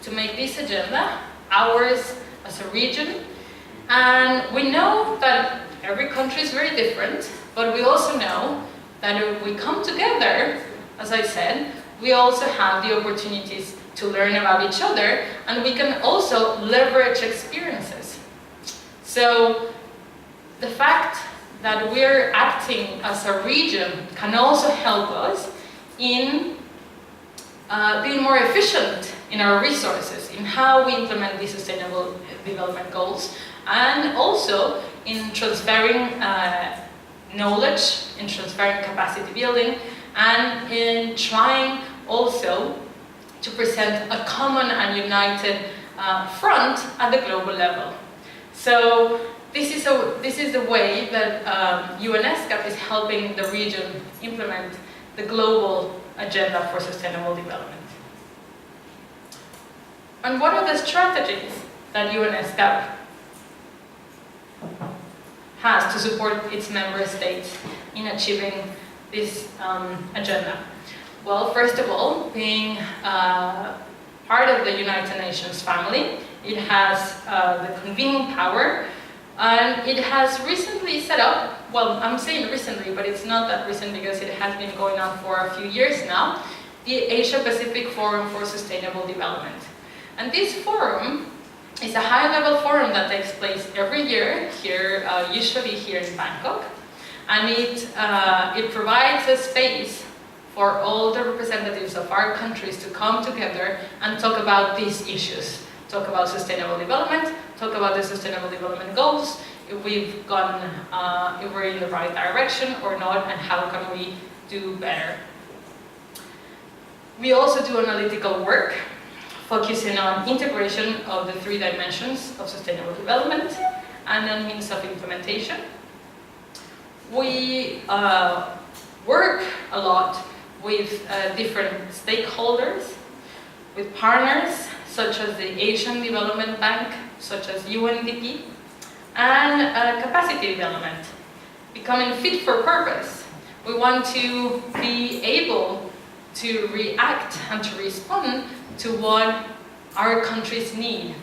to make this agenda ours as a region. And we know that every country is very different, but we also know that if we come together, as I said, we also have the opportunities to learn about each other, and we can also leverage experiences. So the fact that we're acting as a region can also help us in being more efficient in our resources, in how we implement these sustainable development goals, and also in transferring knowledge, in transferring capacity building, and in trying also to present a common and united front at the global level. So this is the way that UNESCAP is helping the region implement the global agenda for sustainable development. And what are the strategies that UNESCAP has to support its member states in achieving this agenda? Well, first of all, being part of the United Nations family, it has the convening power, and it has recently set up, well, I'm saying recently, but it's not that recent because it has been going on for a few years now, the Asia-Pacific Forum for Sustainable Development. And this forum is a high-level forum that takes place every year here, usually here in Bangkok, and it provides a space for all the representatives of our countries to come together and talk about these issues. Talk about sustainable development, talk about the sustainable development goals, if we've gone, if we're in the right direction or not, and how can we do better. We also do analytical work, focusing on integration of the 3 dimensions of sustainable development and on means of implementation. We work a lot with different stakeholders, with partners such as the Asian Development Bank, such as UNDP, and capacity development, becoming fit for purpose. We want to be able to react and to respond to what our countries need.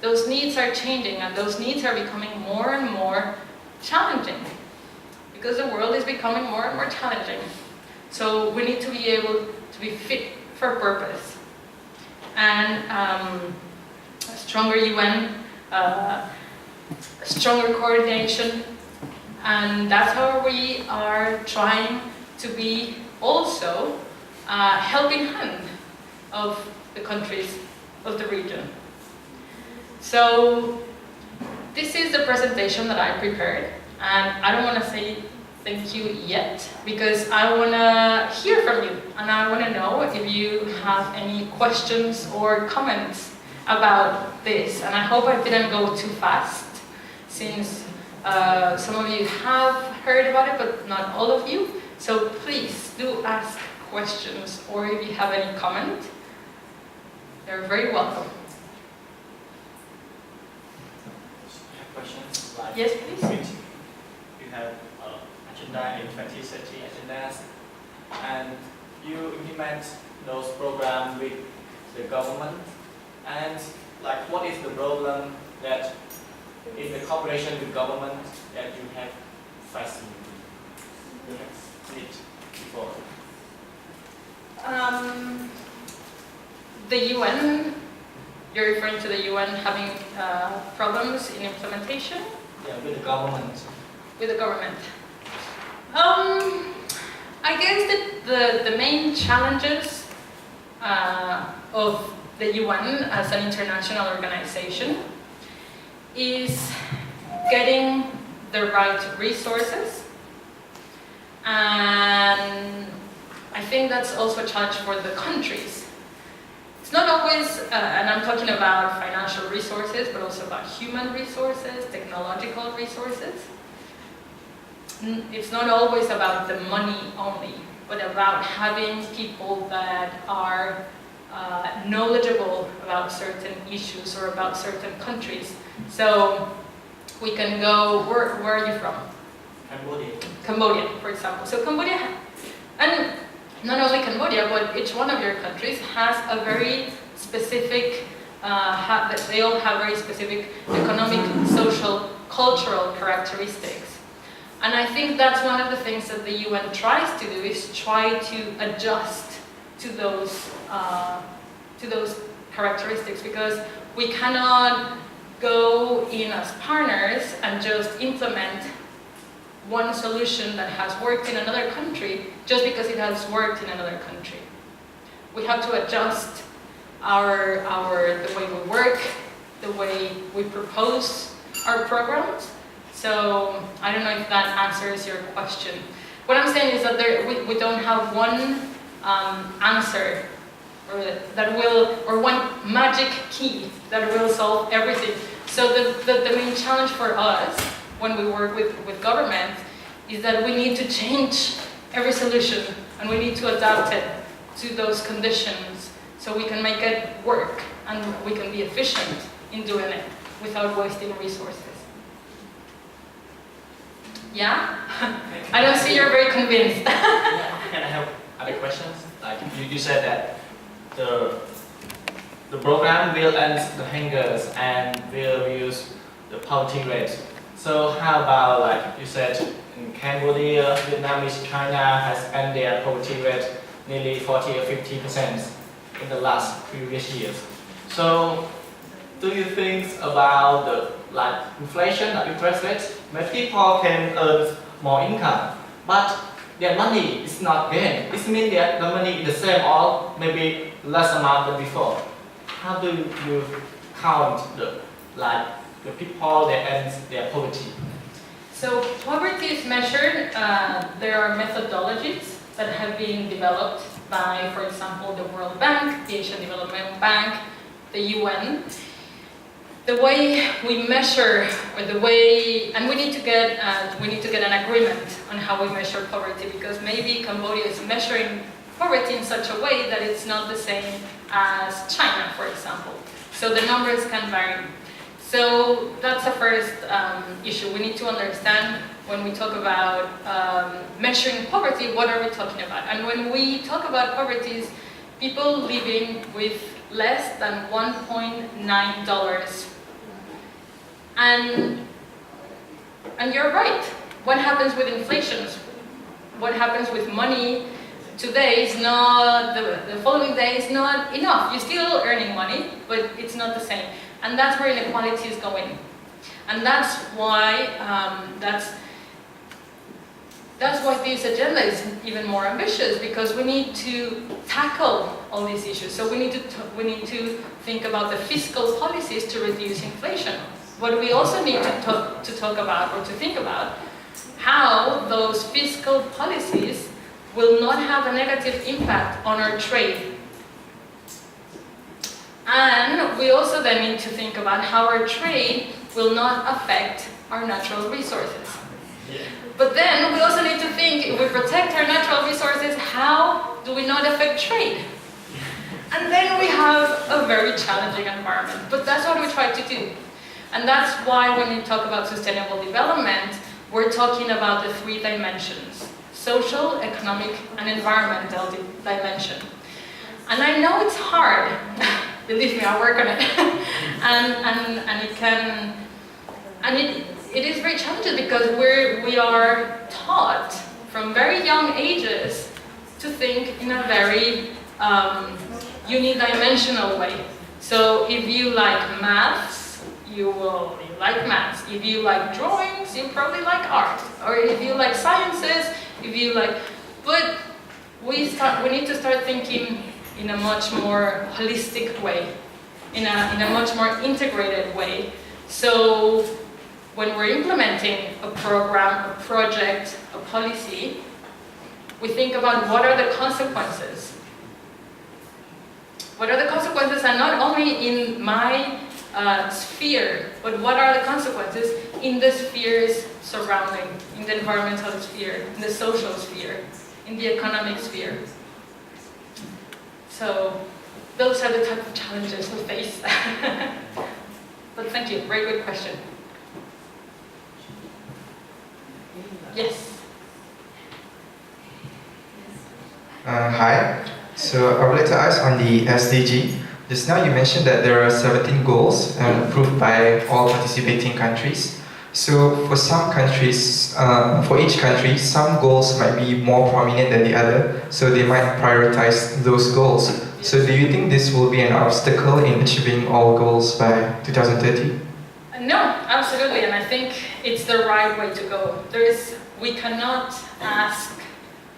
Those needs are changing, and those needs are becoming more and more challenging, because the world is becoming more and more challenging. So we need to be able to be fit for purpose. And a stronger UN, stronger coordination, and that's how we are trying to be also a helping hand of the countries of the region. So this is the presentation that I prepared, and I don't want to say thank you yet, because I want to hear from you, and I want to know if you have any questions or comments about this. And I hope I didn't go too fast, since some of you have heard about it, but not all of you. So please do ask questions, or if you have any comment, they're very welcome. Questions? Like Yes, please. You have agenda in 2030 agendas, and you implement those programs with the government, and like what is the problem that in the cooperation with government that you have faced, you have seen it before? The UN, you're referring to the UN having problems in implementation? Yeah, with the government. With the government. I guess that the main challenges of the UN as an international organization is getting the right resources, and I think that's also a challenge for the countries. It's not always, and I'm talking about financial resources, but also about human resources, technological resources. It's not always about the money only, but about having people that are knowledgeable about certain issues or about certain countries. So we can go, where are you from? Cambodia. Cambodia, for example. So Cambodia, and not only Cambodia, but each one of your countries has a very specific they all have very specific economic, social, cultural characteristics. And I think that's one of the things that the UN tries to do, is try to adjust to those characteristics, because we cannot go in as partners and just implement one solution that has worked in another country just because it has worked in another country. We have to adjust the way we work, the way we propose our programs. So I don't know if that answers your question. What I'm saying is that we don't have one answer or one magic key that will solve everything. So the main challenge for us when we work with government is that we need to change every solution, and we need to adapt it to those conditions so we can make it work and we can be efficient in doing it without wasting resources. Yeah? I don't see you're very convinced. Can I have other questions? Like you said that the program will end the hungers and will reduce the poverty rate. So how about, like you said, in Cambodia, Vietnamese, China has ended their poverty rate nearly 40 or 50% in the last previous years. So do you think about the inflation or interest rate? Maybe people can earn more income, but their money is not gained. It means that the money is the same or maybe less amount than before. How do you count the people that end their poverty? So poverty is measured. There are methodologies that have been developed by, for example, the World Bank, the Asian Development Bank, the UN. The way we measure, and we need to get an agreement on how we measure poverty, because maybe Cambodia is measuring poverty in such a way that it's not the same as China, for example. So the numbers can vary. So that's the first issue. We need to understand when we talk about measuring poverty, what are we talking about? And when we talk about poverty, is people living with less than $1.9. And you're right. What happens with inflation? What happens with money today is not, the following day is not enough. You're still earning money, but it's not the same. And that's where inequality is going. And that's why this agenda is even more ambitious, because we need to tackle all these issues. So we need to think about the fiscal policies to reduce inflation. But we also need to talk about, or to think about, how those fiscal policies will not have a negative impact on our trade. And we also then need to think about how our trade will not affect our natural resources. But then we also need to think, if we protect our natural resources, how do we not affect trade? And then we have a very challenging environment. But that's what we try to do. And that's why when we talk about sustainable development, we're talking about the three dimensions: social, economic, and environmental dimension. And I know it's hard. Believe me, I work on it. It is very challenging, because we are taught from very young ages to think in a very unidimensional way. So if you like maths, you like maths. If you like drawings, you probably like art. Or if you like sciences, but we need to start thinking in a much more holistic way, in a much more integrated way. So when we're implementing a program, a project, a policy, we think about what are the consequences. What are the consequences, and not only in my sphere, but what are the consequences in the spheres surrounding, in the environmental sphere, in the social sphere, in the economic sphere. So those are the type of challenges we face. But thank you, very good question. Yes. Hi. So I would like to ask on the SDG. Just now you mentioned that there are 17 goals approved by all participating countries. So for some countries, for each country, some goals might be more prominent than the other, so they might prioritize those goals. So do you think this will be an obstacle in achieving all goals by 2030? No, absolutely, and I think it's the right way to go. We cannot ask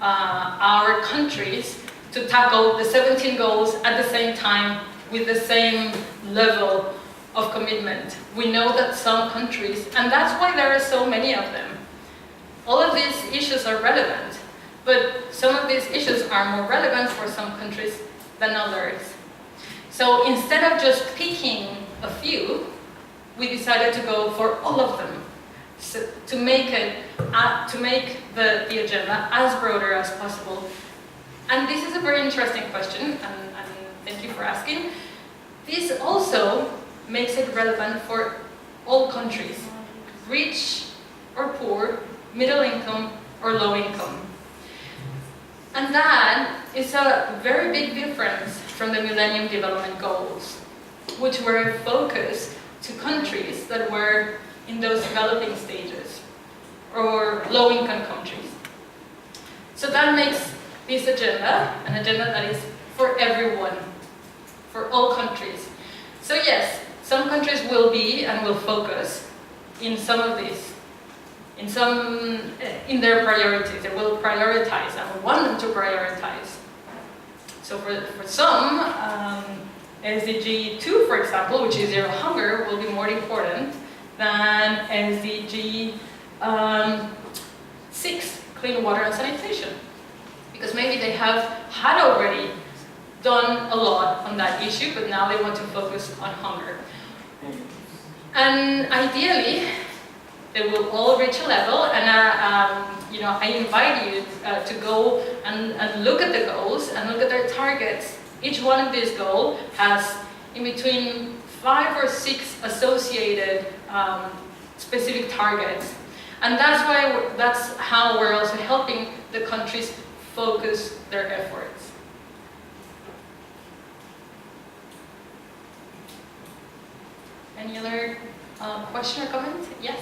our countries to tackle the 17 goals at the same time with the same level of commitment. We know that some countries, and that's why there are so many of them, all of these issues are relevant, but some of these issues are more relevant for some countries than others. So instead of just picking a few, we decided to go for all of them, so to make the agenda as broader as possible. And this is a very interesting question, and thank you for asking. This also makes it relevant for all countries, rich or poor, middle income or low income. And that is a very big difference from the Millennium Development Goals, which were focused to countries that were in those developing stages or low-income countries. So that makes this agenda an agenda that is for everyone, for all countries. So yes, some countries will be and will focus in some of these, in their priorities. They will prioritize and we want them to prioritize. So for some, SDG 2, for example, which is zero hunger, will be more important than SDG 6, clean water and sanitation. Because maybe they had already done a lot on that issue, but now they want to focus on hunger. And ideally, they will all reach a level, and I invite you to go and look at the goals and look at their targets. Each one of these goals has in between 5 or 6 associated specific targets. And that's how we're also helping the countries focus their efforts. Any other question or comment? Yes?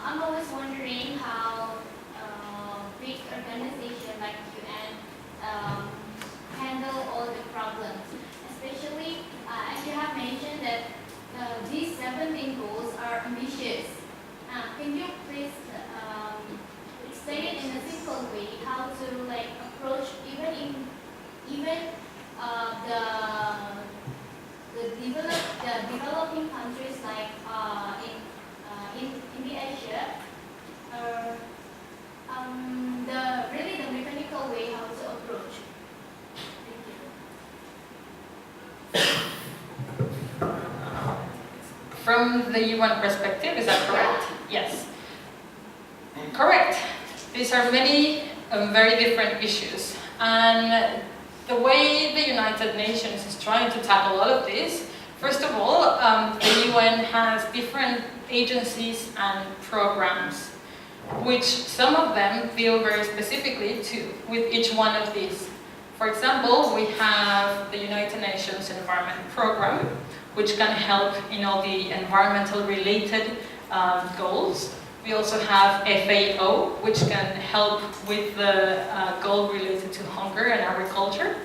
I'm always wondering how big organizations like UN handle all the problems, especially as you have mentioned that these 17 goals are ambitious. Can you please explain it in a simple way how to approach even the developing countries like in the Asia, the mechanical way how to approach. Thank you. From the UN perspective, is that correct? Yes. Correct. These are many very different issues. And the way the United Nations is trying to tackle all of this, first of all, the UN has different agencies and programs, which some of them deal very specifically with each one of these. For example, we have the United Nations Environment Program, which can help in all the environmental related goals. We also have FAO, which can help with the goal related to hunger and agriculture.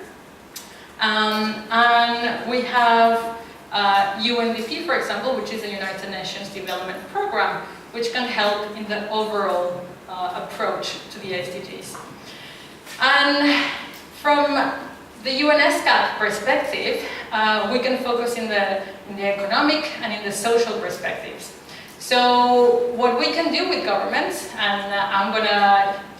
And we have UNDP, for example, which is the United Nations Development Program, which can help in the overall approach to the SDGs. And from the UNESCAP perspective, we can focus in the economic and in the social perspectives. So what we can do with governments, and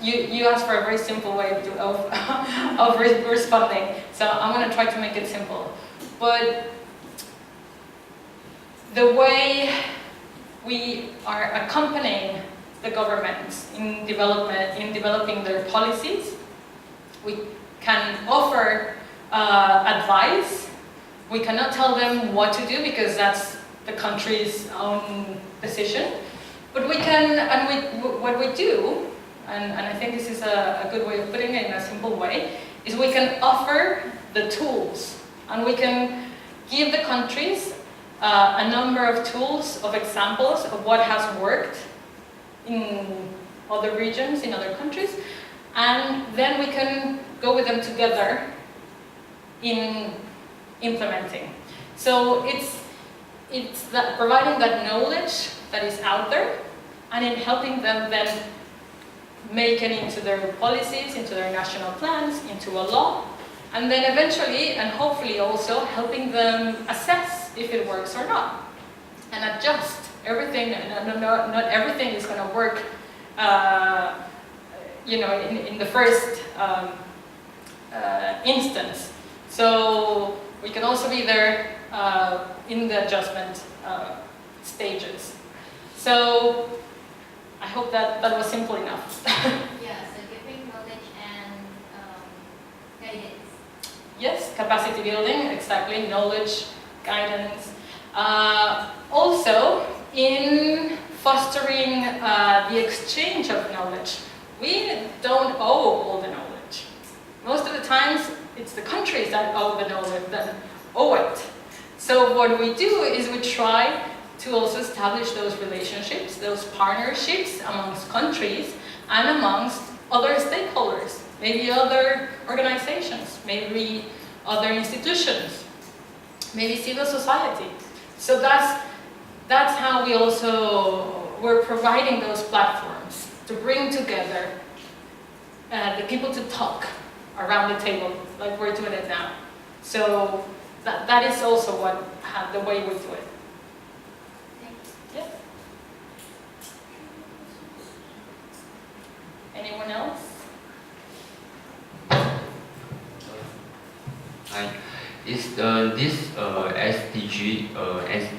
you asked for a very simple way of responding, so I'm going to try to make it simple. But the way we are accompanying the governments in developing their policies, we can offer advice. We cannot tell them what to do because that's the country's own decision. But we can, and what we do, and I think this is a good way of putting it in a simple way, is we can offer the tools, and we can give the countries a number of tools, of examples of what has worked in other regions, in other countries, and then we can go with them together in implementing. So it's that providing that knowledge that is out there, and in helping them then make it into their policies, into their national plans, into a law, and then eventually, and hopefully also, helping them assess if it works or not, and adjust everything. Not everything is going to work, in the first instance. So we can also be there in the adjustment stages. So I hope that was simple enough. Yeah, so giving knowledge and guidance. Yes, capacity building, exactly, knowledge, guidance. Also, in fostering the exchange of knowledge, we don't owe all the knowledge. Most of the times, it's the countries that owe the knowledge, that owe it. So what we do is we try to also establish those relationships, those partnerships amongst countries and amongst other stakeholders, maybe other organizations, maybe other institutions, maybe civil society. So that's how we're providing those platforms to bring together the people to talk around the table, like we're doing it now. So that is also the way we do it. Yes. Anyone else? Hi. Is this SDG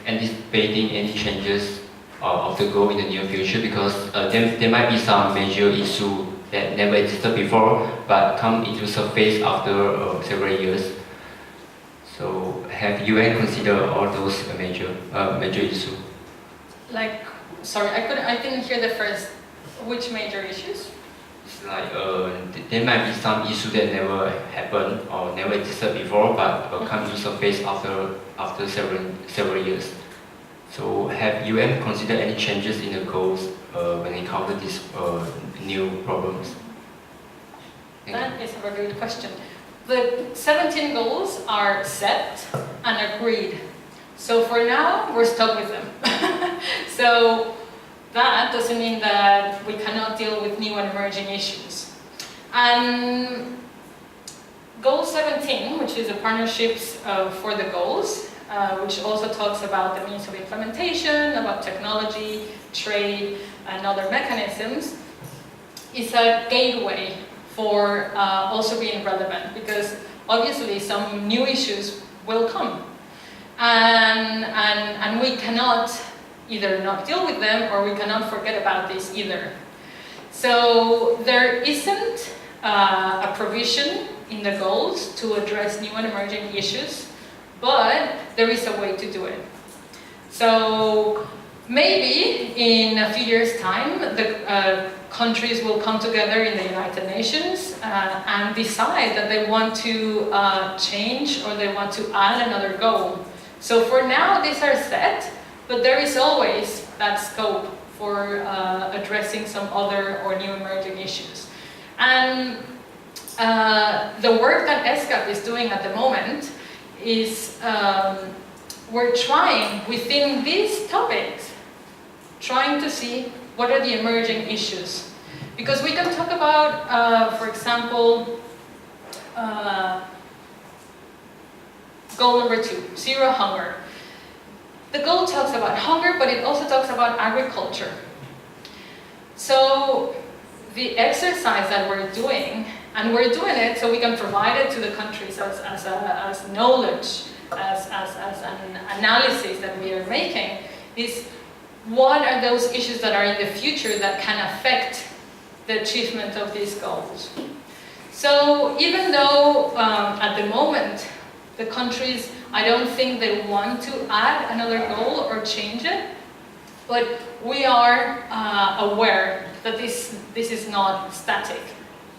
anticipating any changes of the goal in the near future? Because there might be some major issue that never existed before, but come into surface after several years. So have UN considered all those major issues? Like, sorry, I didn't hear the first. Which major issues? It's like there might be some issue that never happened or never existed before, but come to surface after several years. So have UN considered any changes in the goals when it comes to these new problems? That is a very good question. The 17 goals are set and agreed. So for now, we're stuck with them. So that doesn't mean that we cannot deal with new and emerging issues. And Goal 17, which is the partnerships for the goals, which also talks about the means of implementation, about technology, trade, and other mechanisms, is a gateway for also being relevant, because obviously some new issues will come. And we cannot either not deal with them, or we cannot forget about this either. So there isn't a provision in the goals to address new and emerging issues, but there is a way to do it. So maybe in a few years' time, the countries will come together in the United Nations and decide that they want to change, or they want to add another goal. So for now, these are set, but there is always that scope for addressing some other or new emerging issues. And the work that UNESCAP is doing at the moment is we're trying, within these topics, trying to see what are the emerging issues. Because we can talk about, for example, goal number 2, zero hunger. The goal talks about hunger, but it also talks about agriculture. So the exercise that we're doing, and we're doing it so we can provide it to the countries as knowledge, as an analysis that we are making, is what are those issues that are in the future that can affect the achievement of these goals. So even though at the moment the countries, I don't think they want to add another goal or change it, but we are aware that this is not static.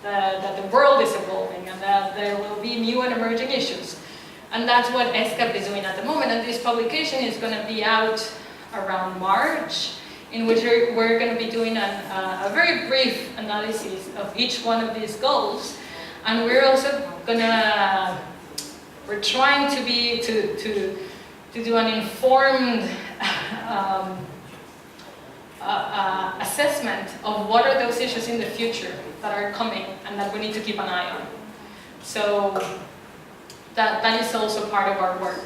that the world is evolving and that there will be new and emerging issues. And that's what UNESCAP is doing at the moment, and this publication is going to be out around March, in which we're going to be doing a very brief analysis of each one of these goals. And we're also we're trying to do an informed assessment of what are those issues in the future that are coming and that we need to keep an eye on. So that is also part of our work.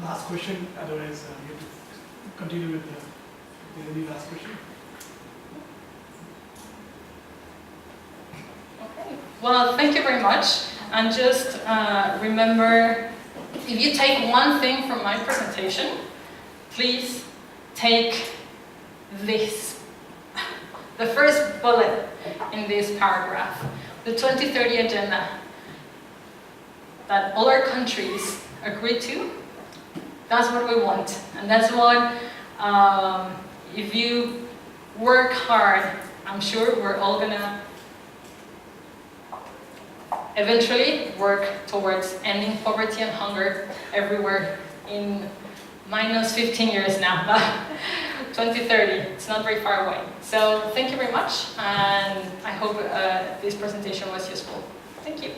Last question, otherwise we have to continue with the last question. Okay. Well, thank you very much. And just remember, if you take one thing from my presentation, please take this. The first bullet in this paragraph, the 2030 agenda that all our countries agreed to. That's what we want, and that's what, if you work hard, I'm sure we're all gonna eventually work towards ending poverty and hunger everywhere in minus 15 years now, but 2030, it's not very far away. So thank you very much, and I hope this presentation was useful. Thank you.